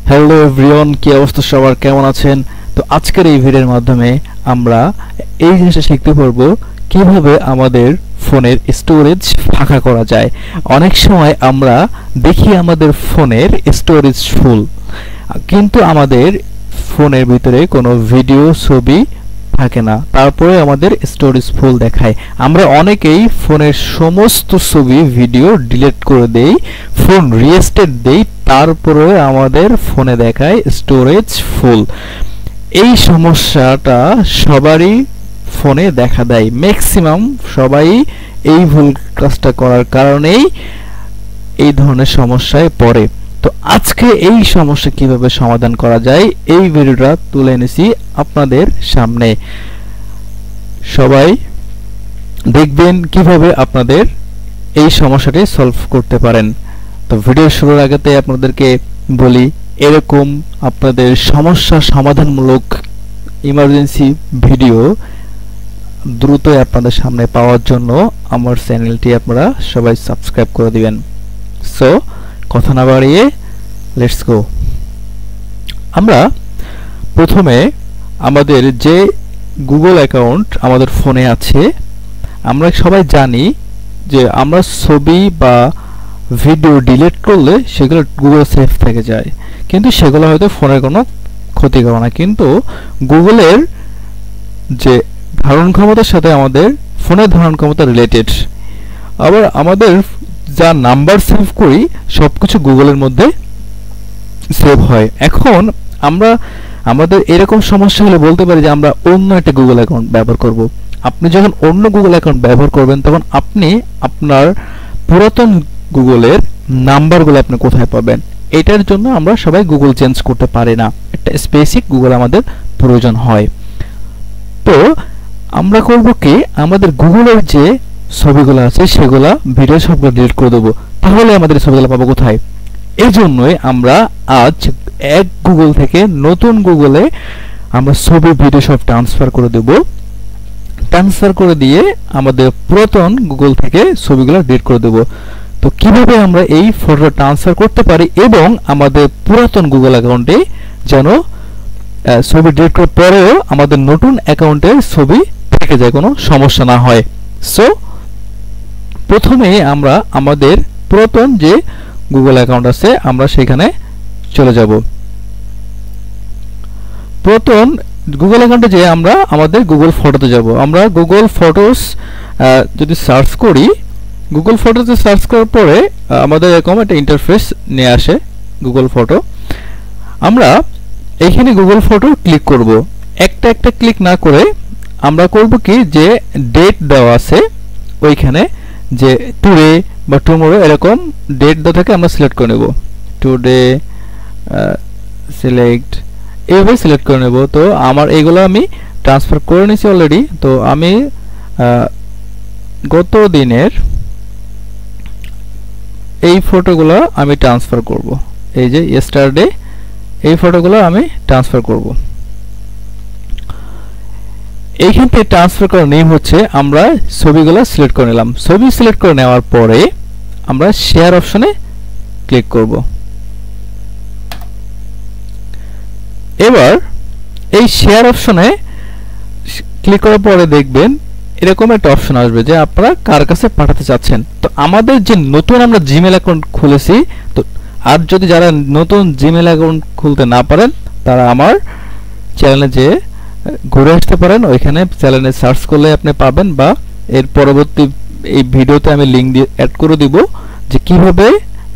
Hello everyone, কি অবস্থা সবার, কেমন আছেন? তো আজকের এই ভিডিওর মাধ্যমে আমরা এই জিনিসটা শিখতে পারবো কিভাবে আমাদের ফোনের স্টোরেজ ফাঁকা করা যায়। অনেক সময় আমরা দেখি আমাদের ফোনের স্টোরেজ ফুল, কিন্তু আমাদের ফোনের ভিতরে কোনো ভিডিও ছবি থাকে না, তারপরে আমাদের স্টোরেজ ফুল দেখায়। আমরা অনেকেই ফোনের সমস্ত ছবি ভিডিও ডিলিট করে দেই, ফোন রিস্টার্ট দেই, তারপরে আমাদের ফোনে দেখায় স্টোরেজ ফুল। এই সমস্যাটা সবারই ফোনে দেখা দেয়, ম্যাক্সিমাম সবাই এই ভুল কাজটা করার কারণেই এই ধরনের সমস্যায় পড়ে। তো আজকে এই সমস্যা কিভাবে সমাধান করা যায় এই ভিডিওটা তুলে এনেছি আপনাদের সামনে। সবাই দেখবেন কিভাবে আপনাদের এই সমস্যাটি সলভ করতে পারেন। তো ভিডিও শুরুর আগেতে আপনাদেরকে বলি, এরকম আপনাদের সমস্যা সমাধানমূলক ইমার্জেন্সি ভিডিও দ্রুতই আপনাদের সামনে পাওয়ার জন্য আমার চ্যানেলটি আপনারা সবাই সাবস্ক্রাইব করে দিবেন। সো কথা না বাড়িয়ে লেটস গো। আমরা প্রথমে আমাদের যে গুগল অ্যাকাউন্ট আমাদের ফোনে আছে, আমরা সবাই জানি যে আমরা ছবি বা ভিডিও ডিলিট করলে সেগুলো গুগল সেভ থেকে যায়, কিন্তু সেগুলো হয়তো ফোনের কোনো ক্ষতি করে না। কিন্তু গুগলের যে ধারণ ক্ষমতার সাথে আমাদের ফোনের ধারণ ক্ষমতা রিলেটেড। আবার আমাদের যা নাম্বার সেভ করি সবকিছু গুগলের মধ্যে সেভ হয়। এখন আমরা আমাদের এরকম সমস্যা হলে বলতে পারি যে আমরা অন্য একটা গুগল অ্যাকাউন্ট ব্যবহার করব। আপনি যখন অন্য গুগল অ্যাকাউন্ট ব্যবহার করবেন তখন আপনি আপনার পুরাতন গুগলের নাম্বারগুলো আপনি কোথায় পাবেন? এটার জন্য আমরা সবাই গুগল চেঞ্জ করতে পারি না, একটা স্পেসিফিক গুগল আমাদের প্রয়োজন হয়। তো আমরা করব কি, আমাদের গুগলের যে ছবিগুলো আছে সেগুলা ভিডিও সবগুলো ডিলিট করে দেবো। তাহলে আমাদের ছবিগুলো পাবো কোথায়? এই জন্যই আমরা আজ এক গুগল থেকে নতুন গুগলে আমরা ছবি ভিডিও সব ট্রান্সফার করে দেব। ট্রান্সফার করে দিয়ে আমাদের পুরাতন গুগল থেকে ছবিগুলো ডিলিট করে দেব। তো কিভাবে আমরা এই ফটোটা ট্রান্সফার করতে পারি এবং আমাদের পুরাতন গুগল অ্যাকাউন্টে যেন ছবি ডিলিট করার পরেও আমাদের নতুন অ্যাকাউন্টের ছবি থেকে যায়, কোনো সমস্যা না হয়। সো প্রথমে আমরা আমাদের পুরাতন যে গুগল অ্যাকাউন্ট আছে আমরা সেখানে চলে যাব। পুরাতন গুগল অ্যাকাউন্টে যে আমরা আমাদের গুগল ফটোতে যাব। আমরা গুগল ফটোস যদি সার্চ করি, গুগল ফটোতে সার্চ করার পরে আমাদের এরকম একটা ইন্টারফেস নিয়ে আসে গুগল ফটো। আমরা এইখানে গুগল ফটো ক্লিক করব। একটা একটা ক্লিক না করে আমরা করব কি, যে ডেট দেওয়া আছে ওইখানে যে টুডে বা টুমরো এরকম ডেট দেওয়া থাকে, আমরা সিলেক্ট করে নেব। টুডে সিলেক্ট, এইভাবে সিলেক্ট করে নেব। তো আমার এইগুলো আমি ট্রান্সফার করে নিয়েছি অলরেডি। তো আমি গত দিনের এই ফটোগুলো আমি ট্রান্সফার করব। এই যে ইয়েস্টারডে, এই ফটোগুলো আমি ট্রান্সফার করব। এইখান থেকে ট্রান্সফার করার নেম হচ্ছে, আমরা ছবিগুলো সিলেক্ট করে নিলাম। ছবি সিলেক্ট করে নেওয়ার পরে আমরা শেয়ার অপশনে ক্লিক করব। এবার এই শেয়ার অপশনে ক্লিক করার পরে দেখবেন এরকম একটা অপশন আসবে যে আপনারা কার কাছে পাঠাতে চাচ্ছেন। তো আমাদের যে নতুন আমরা জিমেল অ্যাকাউন্ট খুলেছি, তো আর যদি যারা নতুন জিমেল অ্যাকাউন্ট খুলতে না পারেন তারা আমার চ্যানেলে যে ঘুরে আসতে পারেন, ওইখানে চ্যানেলে সার্চ করলে আপনি পাবেন, বা এর পরবর্তী এই ভিডিওতে আমি লিংক দিয়ে অ্যাড করে দিব যে কিভাবে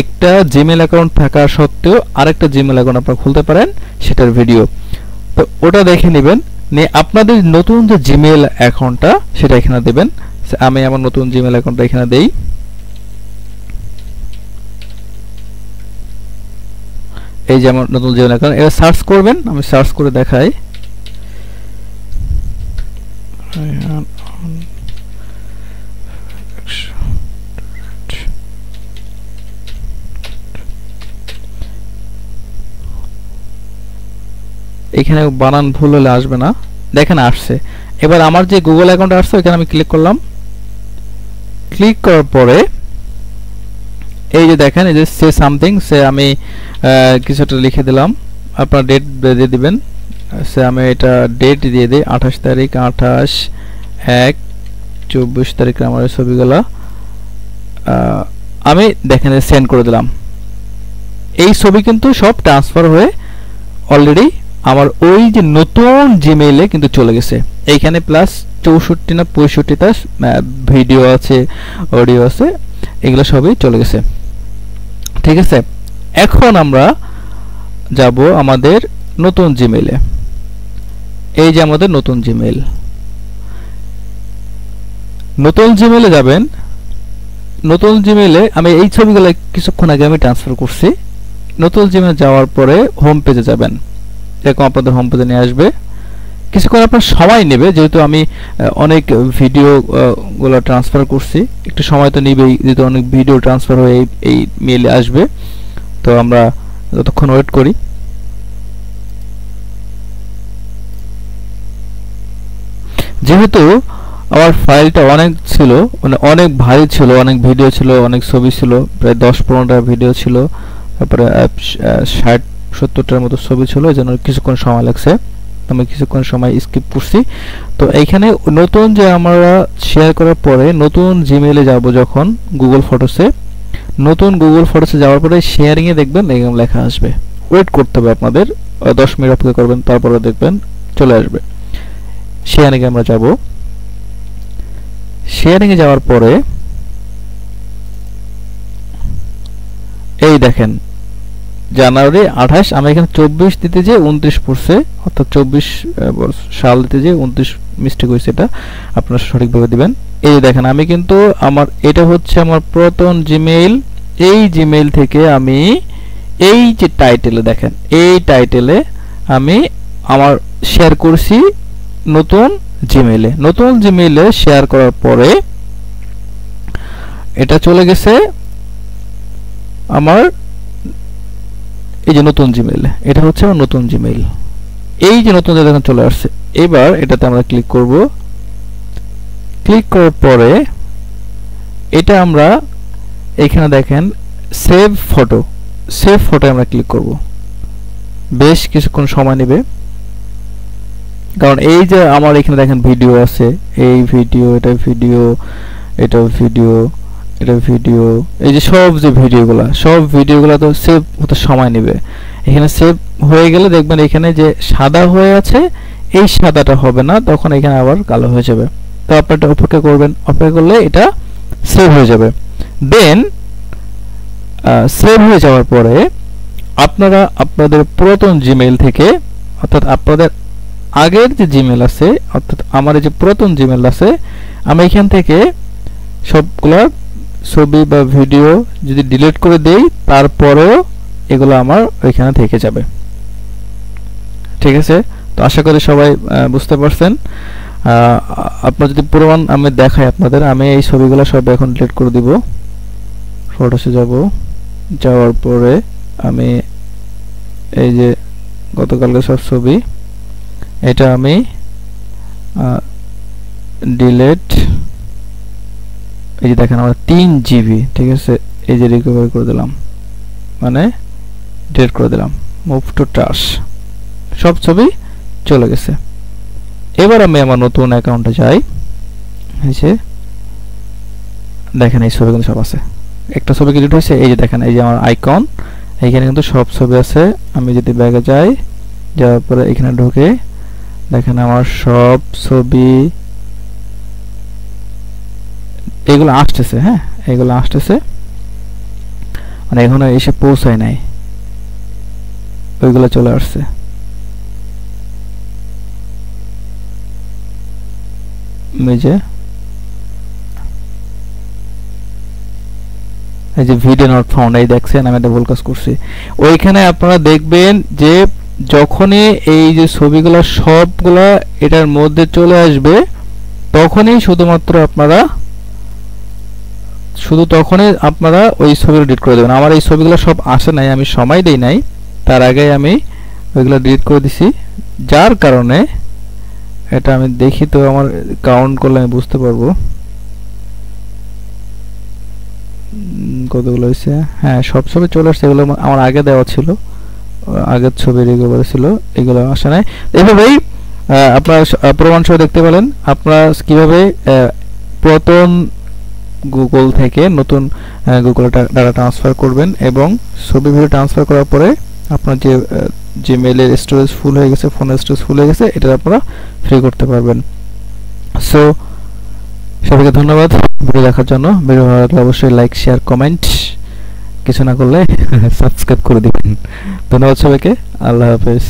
একটা জিমেল অ্যাকাউন্ট থাকা সত্ত্বেও আরেকটা জিমেল অ্যাকাউন্ট আপনারা খুলতে পারেন, সেটার ভিডিও। তো ওটা দেখে নেবেন, নিয়ে আপনাদের নতুন যে জিমেল অ্যাকাউন্টটা সেটা এখানে দেবেন। আমি আমার নতুন জিমেল অ্যাকাউন্টটা এখানে দেই। এই যে আমার নতুন জিমেল অ্যাকাউন্ট, এটা সার্চ করবেন, আমি সার্চ করে দেখাই। এখানে বানান ভুল হলে আসবে না, দেখেন আসছে। এবার আমার যে গুগল অ্যাকাউন্ট আসছে এখানে আমি ক্লিক করলাম। ক্লিক করার পরে এই যে দেখেন এই যে সে সামথিং, সে আমি কিছুটা লিখে দিলাম, আপনার ডেট দিয়ে দিবেন। সে আমি এটা ডেট দিয়ে দিই 28 তারিখ 28/1/24 তারিখে আমার ছবিগুলো আমি দেখেন সেন্ড করে দিলাম। এই ছবি কিন্তু সব ট্রান্সফার হয়ে অলরেডি আমার ওই যে নতুন জিমেইলে কিন্তু চলে গেছে। এইখানে প্লাস 64 না 65টা ভিডিও আছে, অডিও আছে, এগুলো সবই চলে গেছে। ঠিক আছে, এখন আমরা যাব আমাদের নতুন জিমেইলে। এই যে আমাদের নতুন জিমেইল, নতুন জিমেইলে যাবেন। নতুন জিমেইলে আমি এই ছবিগুলো কিছুক্ষণ আগে আমি ট্রান্সফার করছি। নতুন জিমেইলে যাওয়ার পরে হোম পেজে যাবেন, এরকম আপনাদের হোম পেজে নিয়ে আসবে। কিছুক্ষণ আপনার সময় নেবে, যেহেতু আমি অনেক ভিডিও গুলো ট্রান্সফার করছি, একটু সময় তো নেবেই, যেহেতু অনেক ভিডিও ট্রান্সফার হয়ে এই মেইলে আসবে। তো আমরা ততক্ষণ ওয়েট করি। যেহেতু আমার ফাইলটা অনেক ছিল, মানে অনেক ভারী ছিল, অনেক ভিডিও ছিল, অনেক ছবি ছিল, প্রায় 10-15টা ভিডিও ছিল, তারপরে 60-70টার মতো ছবি ছিল, এই জন্য কিছুক্ষণ সময় লাগছে। আমি কিছুক্ষণ সময় স্কিপ করছি। তো এইখানে নতুন যে আমরা শেয়ার করার পরে নতুন জিমেইলে যাব, যখন গুগল ফটোসে, নতুন গুগল ফটোসে যাওয়ার পরে শেয়ারিং এ দেখবেন এরকম লেখা আসবে। ওয়েট করতে হবে আপনাদের, 10 মিনিট অপেক্ষা করবেন, তারপরে দেখবেন চলে আসবে। শেয়ারিং এ আমরা যাব। শেয়ারিং এ যাওয়ার পরে এই দেখেন জানুয়ারি 28, আমি এখানে 24 দিতে যে 29 পড়ছে, অর্থাৎ 24 সাল দিতে যে 29 মিস্টেক হয়েছে, এটা আপনারা সঠিকভাবে দিবেন। এই দেখেন আমি কিন্তু আমার এটা হচ্ছে আমার পুরাতন জিমেইল। এই জিমেইল থেকে আমি এই যে টাইটেলে দেখেন, এই টাইটেলে আমি আমার শেয়ার করছি নতুন জিমেইলে। নতুন জিমেইলে শেয়ার করার পরে এটা চলে গেছে আমার এই যে নতুন জিমেইলে। এটা হচ্ছে আমার নতুন জিমেইল। এই যে নতুন দেখেন চলে আসছে। এবার এটাতে আমরা ক্লিক করব। ক্লিক করার পরে এটা আমরা এখানে দেখেন সেভ ফটো, সেভ ফটো আমরা ক্লিক করব। বেশ কিছুক্ষণ সময় নেবে, কারণ এই যে আমার এখানে দেখেন ভিডিও আছে, এই ভিডিও, এটা ভিডিও, এটা ভিডিও, এটা ভিডিও, এই যে সব যে ভিডিওগুলা, সব ভিডিওগুলা তো সেভ হতে সময় নেবে। এখানে সেভ হয়ে গেলে দেখবেন এখানে যে সাদা হয়ে আছে, এই সাদাটা হবে না, তখন এখানে আবার কালো হয়ে যাবে। তো আপনারা এটা অপেক্ষা করবেন, অপেক্ষা করলে এটা সেভ হয়ে যাবে। দেন সেভ হয়ে যাওয়ার পরে আপনারা আপনাদের পুরাতন জিমেইল থেকে, অর্থাৎ আপনাদের আগের যে জিমেইল আছে, অর্থাৎ আমার এই যে পুরাতন জিমেইল আছে, আমি এখান থেকে সবগুলা ছবি বা ভিডিও যদি ডিলিট করে দেই, তারপরেও এগুলো আমার ওইখানে থেকে যাবে। ঠিক আছে, তো আশা করি সবাই বুঝতে পারছেন। আপনার যদি প্রমাণ আমি দেখাই আপনাদের, আমি এই ছবিগুলো সব এখন ডিলিট করে দিব। ফটোসে যাব, যাওয়ার পরে আমি এই যে গতকালকে সব ছবি, এটা আমি ডিলিট, এই যে দেখেন আমার 3 জিবি, ঠিক আছে, এই যে রিকভার করে দিলাম, মানে ডিলিট করে দিলাম, মুভ টু ট্রাশ, সব ছবি চলে গেছে। এবার আমি আমার নতুন অ্যাকাউন্টে যাই। এই যে দেখেন এই ছবিগুলো সব আছে। একটা ছবি ডিলিট হয়েছে, এই যে দেখেন এই যে আমার আইকন, এইখানে কিন্তু সব ছবি আছে। আমি যদি ব্যাগে যাই, যাওয়ার পরে এখানে ঢুকে দেখেন আমার সব ছবি এগুলো আসতেছে। হ্যাঁ, এগুলো আসতেছে, মানে এখনো এসে পৌঁছায় নাই, ওইগুলো চলে আসছে। এই যে ভিডিও নট ফাউন্ড, এই দেখছেন আমি একটা ভুল কাজ করছি। ওইখানে আপনারা দেখবেন যে যখনই এই যে ছবিগুলো সবগুলা এটার মধ্যে চলে আসবে, তখনই শুধুমাত্র আপনারা তখনই আপনারা ওই ছবিগুলো ডিলিট করে দেবেন। আমার এই ছবিগুলো সব আসে নাই, আমি সময় দেই নাই, তার আগে আমি ওইগুলো ডিলিট করে দিছি, যার কারণে এটা আমি দেখি তো আমার কাউন্ট করলে আমি বুঝতে পারবো। কতগুলো হয়েছে, হ্যাঁ সব ছবি চলে আসছে, এগুলো আমার আগে দেওয়া ছিল, আগের ছবির এগুলো ছিল, এগুলো আসে নাই। এইভাবেই আপনারা প্রমাণ সহ দেখতে পেলেন আপনারা কিভাবে পুরাতন গুগল থেকে নতুন গুগল ডাটা ট্রান্সফার করবেন, এবং ছবি ভিডিও ট্রান্সফার করার পরে আপনার যে জিমেইলের স্টোরেজ ফুল হয়ে গেছে, ফোনের স্টোরেজ ফুল হয়ে গেছে, এটা আপনারা ফ্রি করতে পারবেন। সো সবাইকে ধন্যবাদ ভিডিও দেখার জন্য। ভিডিও ভালো লাগলে অবশ্যই লাইক, শেয়ার, কমেন্ট, কিছু না করলে সাবস্ক্রাইব করে দিবেন। ধন্যবাদ সবাইকে, আল্লাহ হাফেজ।